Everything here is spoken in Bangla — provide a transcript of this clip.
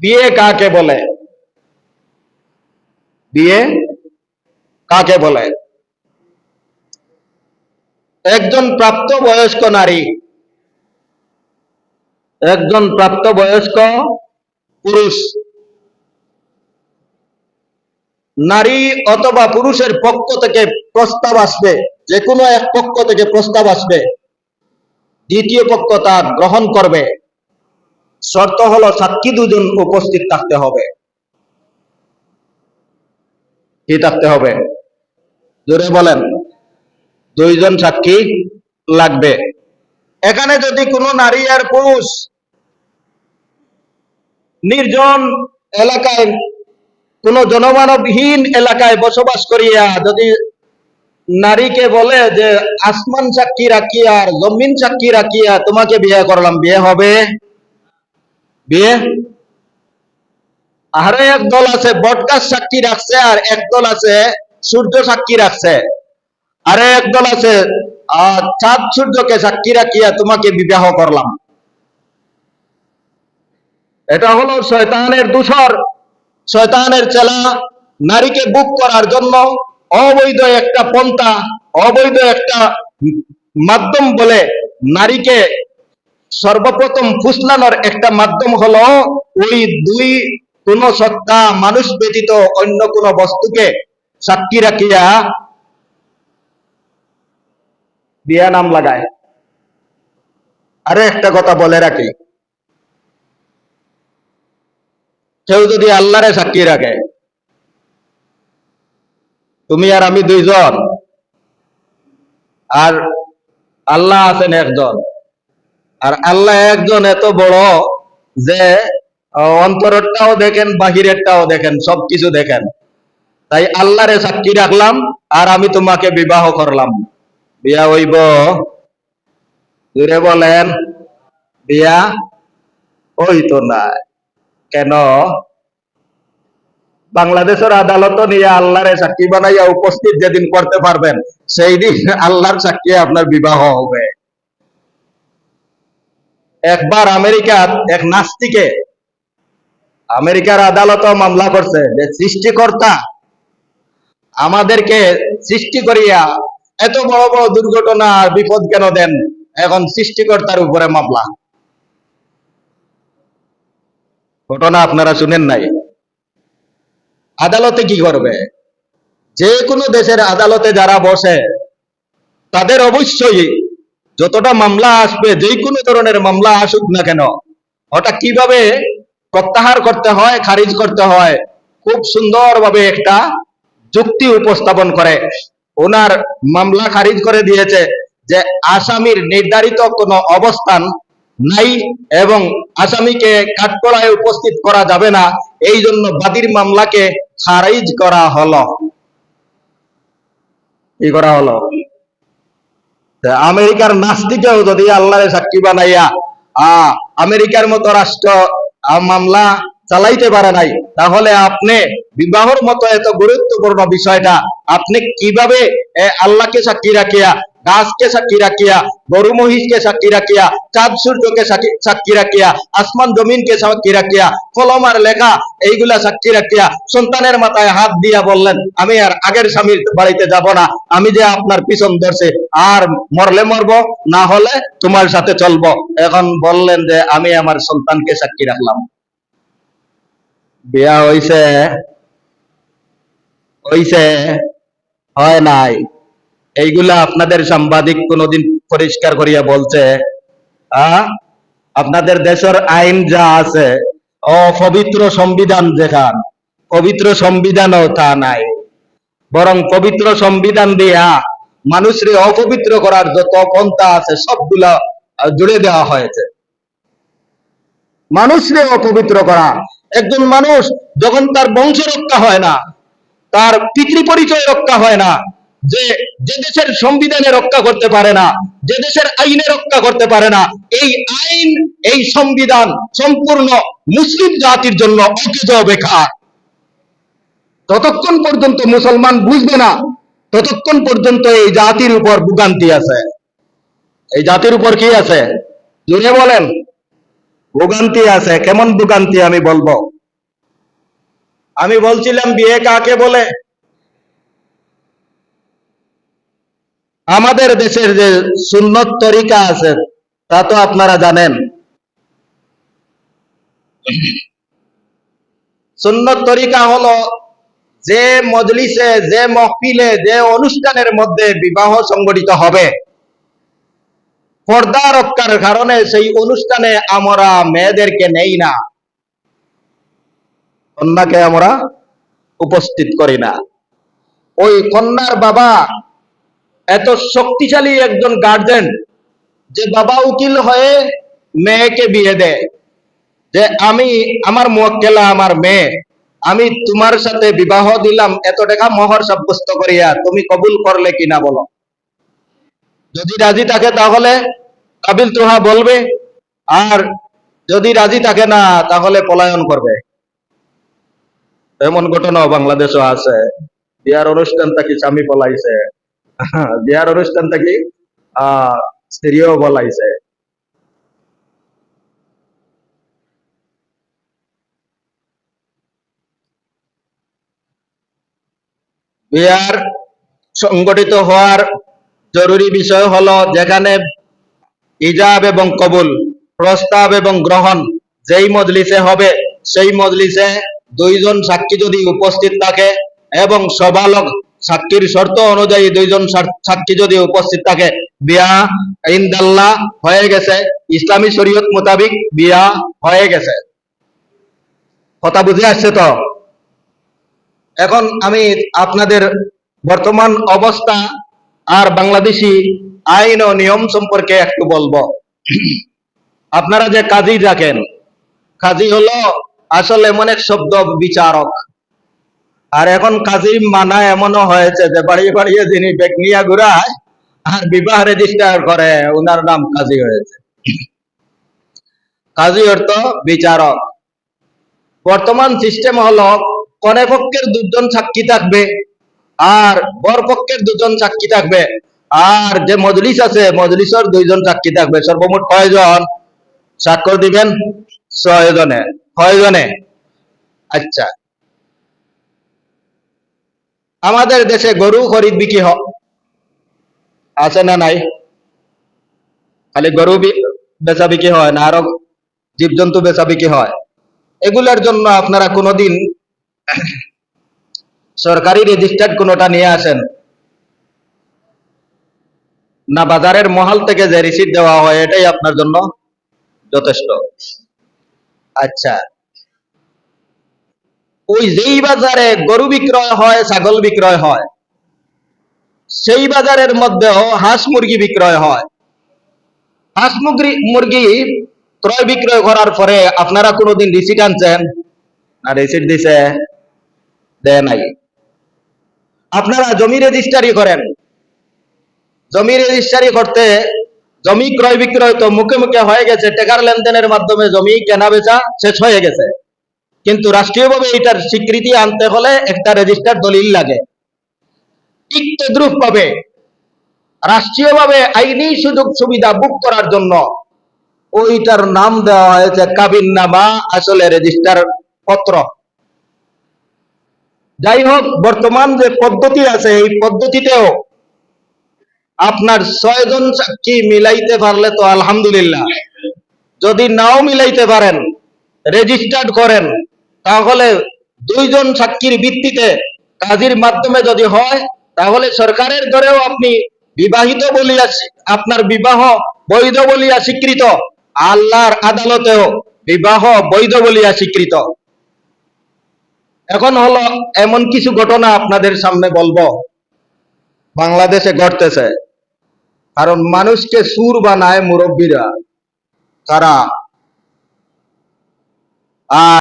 বিয়ে কাকে বলে? বিয়ে কাকে বলে? একজন প্রাপ্তবয়স্ক নারী, একজন প্রাপ্তবয়স্ক পুরুষ, নারী অথবা পুরুষের পক্ষ থেকে প্রস্তাব আসবে, যে কোনো এক পক্ষ থেকে প্রস্তাব আসবে, দ্বিতীয় পক্ষ তা গ্রহণ করবে। শর্ত হলো সাক্ষী দুজন উপস্থিত থাকতে হবে। কি থাকতে হবে? জোরে বলেন। দুইজন সাক্ষী লাগবে। এখানে যদি কোনো নারী আর পুরুষ নির্জন এলাকায়, কোন জনমানবহীন এলাকায় বসবাস করিয়া যদি নারীকে বলে যে আসমান সাক্ষী রাখিয়া আর জমিন সাক্ষী রাখিয়া তোমাকে বিয়ে করলাম, বিয়ে হবে? বিয়ে? আরে একদল আছে বটগাছ সাক্ষী রাখছে, আর একদল আছে সূর্য সাক্ষী রাখছে, আরে একদল আছে চাঁদ সূর্যকে সাক্ষী রাখিয়া তোমাকে বিবাহ করলাম। এটা হলো শয়তানের দূষর, শয়তানের চেলা। নারীকে বুক করার জন্য অবৈধ একটা পন্থা, অবৈধ একটা মাধ্যম বলে নারীকে সর্বপ্রথম ফুসলানোর একটা মাধ্যম হলো ওই দুই কোন সত্তা মানুষ ব্যতীত অন্য কোন বস্তুকে সাক্ষী রাখিয়া বিয়া নাম লাগায়। আরে একটা কথা বলে রাখি, কেউ যদি আল্লাহরে সাক্ষী রাখে, তুমি আর আমি দুইজন, আর আল্লাহ আছেন একজন, আর আল্লাহ একজন এত বড় যে অন্তরেরটাও দেখেন, বাহিরেরটাও দেখেন, সবকিছু দেখেন। তাই আল্লাহরে সাক্ষী রাখলাম আর আমি তোমাকে বিবাহ করলাম, বিয়া হইব? জুড়ে বলেন। বিয়া হইতো না। কেন? বাংলাদেশের আদালত নিয়ে আল্লাহরে সাক্ষী বানাইয়া উপস্থিত যেদিন করতে পারবেন, সেই দিন আল্লাহর সাক্ষী আপনার বিবাহ হবে। একবার আমেরিকার এক নাস্তিকে আমেরিকার আদালত মামলা করছে যে সৃষ্টিকর্তা আমাদেরকে সৃষ্টি করিয়া এত বড় বড় দুর্ঘটনা আর বিপদ কেন দেন? এখন সৃষ্টিকর্তার উপরে মামলা। ঘটনা আপনারা শুনেন নাই? আদালতে কি করবে? যে কোনো দেশের আদালতে যারা বসে তাদের অবশ্যই যতটা মামলা আসবে, যে কোনো ধরনের মামলা আসুক না কেন, ওটা কিভাবে প্রত্যাহার করতে হয়, খারিজ করতে হয়, খুব সুন্দরভাবে একটা যুক্তি উপস্থাপন করে ওনার মামলা খারিজ করে দিয়েছে যে আসামির নির্ধারিত কোনো অবস্থান নাই এবং আসামিকে কাঠগড়ায় উপস্থিত করা যাবে না, এই জন্য বাদীর মামলাকে খারিজ করা হলো। কি করা হলো? আমেরিকার নাস্তিকেও যদি আল্লাহর সাক্ষী বানাইয়া আমেরিকার মতো রাষ্ট্র মামলা চালাইতে পারে নাই, তাহলে আপনি বিবাহর মতো এত গুরুত্বপূর্ণ বিষয়টা আপনি কিভাবে আল্লাহকে সাক্ষী রাখিয়া, গাছকে সাক্ষী রাখিয়া, গরু মহিষকে সাক্ষী রাখিয়া, চাঁদ সূর্যকে সাক্ষী রাখিয়া, আসমান জমিনকে সাক্ষী রাখিয়া, কলম আর লেখা এইগুলা সাক্ষী রাখিয়া সন্তানের মাথায় হাত দিয়া বললেন আমি আর আগের স্বামীর বাড়িতে যাব না, আমি যে আপনার পিছন ধরছে, আর মরলে মরবো, না হলে তোমার সাথে চলবো। এখন বললেন যে আমি আমার সন্তানকে সাক্ষী রাখলাম। বিয়া হইছে? হইছে? হয় নাই? এইগুলা আপনাদের সাংবাদিক কোনদিন পরিষ্কার করিয়া বলছে? আপনাদের দেশের আইন যা আছে, অপবিত্র সংবিধান যেখান, পবিত্র সংবিধানও তা নাই, বরং পবিত্র সংবিধান দিয়া মানুষরে অপবিত্র করার যত পন্থা আছে সবগুলা জুড়ে দেওয়া হয়েছে। মানুষরে অপবিত্র করা, একজন মানুষ যখন তার বংশ রক্ষা হয় না, তার পিতৃ পরিচয় রক্ষা হয় না, যে দেশের সংবিধানে রক্ষা করতে পারে না, যে দেশের আইনে রক্ষা করতে পারে না, এই আইন, এই সংবিধান সম্পূর্ণ মুসলিম জাতির জন্য অকেজ বেকার। ততক্ষণ পর্যন্ত মুসলমান বুঝবে না, ততক্ষণ পর্যন্ত এই জাতির উপর ভোগান্তি আছে। এই জাতির উপর কি আছে? জুড়ে বলেন। ভোগান্তি আছে। কেমন ভোগান্তি আমি বলবো। আমি বলছিলাম বিয়ে কাকে বলে। আমাদের দেশের যে সুন্নত তরিকা আছে তা তো আপনারা জানেন। সুন্নত তরিকা হলো যে মজলিসে, যে মহফিলে, যে অনুষ্ঠানের মধ্যে বিবাহ সংগঠিত হবে, পর্দা রক্ষার কারণে সেই অনুষ্ঠানে আমরা মেয়েদেরকে নেই না, কন্যাকে আমরা উপস্থিত করি না। ওই কন্যার বাবা এত শক্তিশালী একজন গার্জেন যে বাবা উকিল হয়ে মেয়েকে বিয়ে দেয়, যে আমি, আমার মুয়াক্কেলা আমার মেয়ে, আমি তোমার সাথে বিবাহ দিলাম, এত টাকা মোহর সাব্যস্ত করিয়া তুমি কবুল করলে কিনা বলো। যদি রাজি থাকে তাহলে কাবিল তুহা বলবে, আর যদি রাজি থাকে না তাহলে পলায়ন করবে। এমন ঘটনাও বাংলাদেশও আছে। বিয়ার অনুষ্ঠান থাকি স্বামী পলাইছে, বিয়ার অনুষ্ঠান থাকি স্ত্রীও পলাইছে। বিয়ার সংগঠিত হওয়ার জরুরি বিষয় হলো যেখানে ইজাব এবং কবুল, প্রস্তাব এবং গ্রহণ যেই মজলিসে হবে, সেই মজলিসে দুইজন সাক্ষী যদি উপস্থিত থাকে এবং সবালক সাক্ষীর শর্ত অনুযায়ী দুইজন সাক্ষী যদি উপস্থিত থাকে, বিয়া ইনদাল্লাহ হয়ে গেছে, ইসলামী শরীয়ত মোতাবিক বিয়া হয়ে গেছে। কথা বুঝে আসছে তো? এখন আমি আপনাদের বর্তমান অবস্থা আর বাংলাদেশি আইন ও নিয়ম সম্পর্কে একটু বলবো। আপনারা যে কাজী রাখেন, কাজী হলো আসলে এমন এক শব্দ, বিচারক। আর এখন কাজী মানা এমনও হয়েছে যে বাড়িয়ে বাড়িয়ে যিনি ব্যাগ নিয়ে ঘুরায় আর বিবাহ রেজিস্টার করে, ওনার নাম কাজী হয়েছে। কাজী অর্থ বিচারক। বর্তমান সিস্টেম হলো কনে পক্ষের দুজন সাক্ষী থাকবে আর বর পক্ষের দুজন সাক্ষী থাকবে, আর যে মজলিস আছে মজলিসের দুইজন সাক্ষী থাকবে। সর্বমোট কয়জন স্বাক্ষর দিবেন? 6 জনে। কয়জনে? আচ্ছা, আমাদের দেশে গরু খরিদ বিক্রি আছে না নাই? খালি গরু বেচা বিক্রি হয় না, আরো জীবজন্তু বেচা বিক্রি হয়? এগুলোর জন্য আপনারা কোনোদিন সরকারি রেজিস্টার্ড কোনোটা নিয়ে আসেন না? বাজারের মহল থেকে যে রিসিট দেওয়া হয় এটাই আপনার জন্য যথেষ্ট? আচ্ছা, ওই যেই বাজারে গরু বিক্রয় হয়, ছাগল বিক্রয় হয়, সেই বাজারের মধ্যেও হাঁস মুরগি বিক্রয় হয়। হাঁস মুরগি ক্রয় বিক্রয় করার পরে আপনারা কোনোদিন রিসিট আনছেন না? রিসিট দিছে? দেয় নাই। আপনারা জমি রেজিস্ট্রারি করেন, জমি রেজিস্ট্রারি করতে জমি ক্রয় বিক্রয় তো মুখে মুখে হয়ে গেছে, টাকার লেনদেনের মাধ্যমে জমি কেনা বেচা শেষ হয়ে গেছে, কিন্তু রাষ্ট্রীয়ভাবে এটার স্বীকৃতি আনতে হলে একটা রেজিস্টার দলিল লাগে। ঠিক তদ্রুপ ভাবে রাষ্ট্রীয়ভাবে আইনি সুযোগ সুবিধা বুক করার জন্য ওইটার নাম দেওয়া হয়েছে কাবিননামা, আসলে রেজিস্টার পত্র। যাই হোক, বর্তমান যে পদ্ধতি আছে এই পদ্ধতিতেও আপনার 6 জন সাক্ষী মিলাইতে পারলে তো আলহামদুলিল্লাহ, যদি নাও মিলাইতে পারেন, রেজিস্টার্ড করেন, তাহলে 2 জন সাক্ষীর ভিত্তিতে কাজীর মাধ্যমে যদি হয়, তাহলে সরকারের ধরেও আপনি বিবাহিত বলিয়া, আপনার বিবাহ বৈধ বলিয়া স্বীকৃত, আল্লাহর আদালতেও বিবাহ বৈধ বলিয়া স্বীকৃত। এখন হলো এমন কিছু ঘটনা আপনাদের সামনে বলবো বাংলাদেশে ঘটতেছে। কারণ মানুষকে সুর বানায় মুরব্বীরা, তারা আর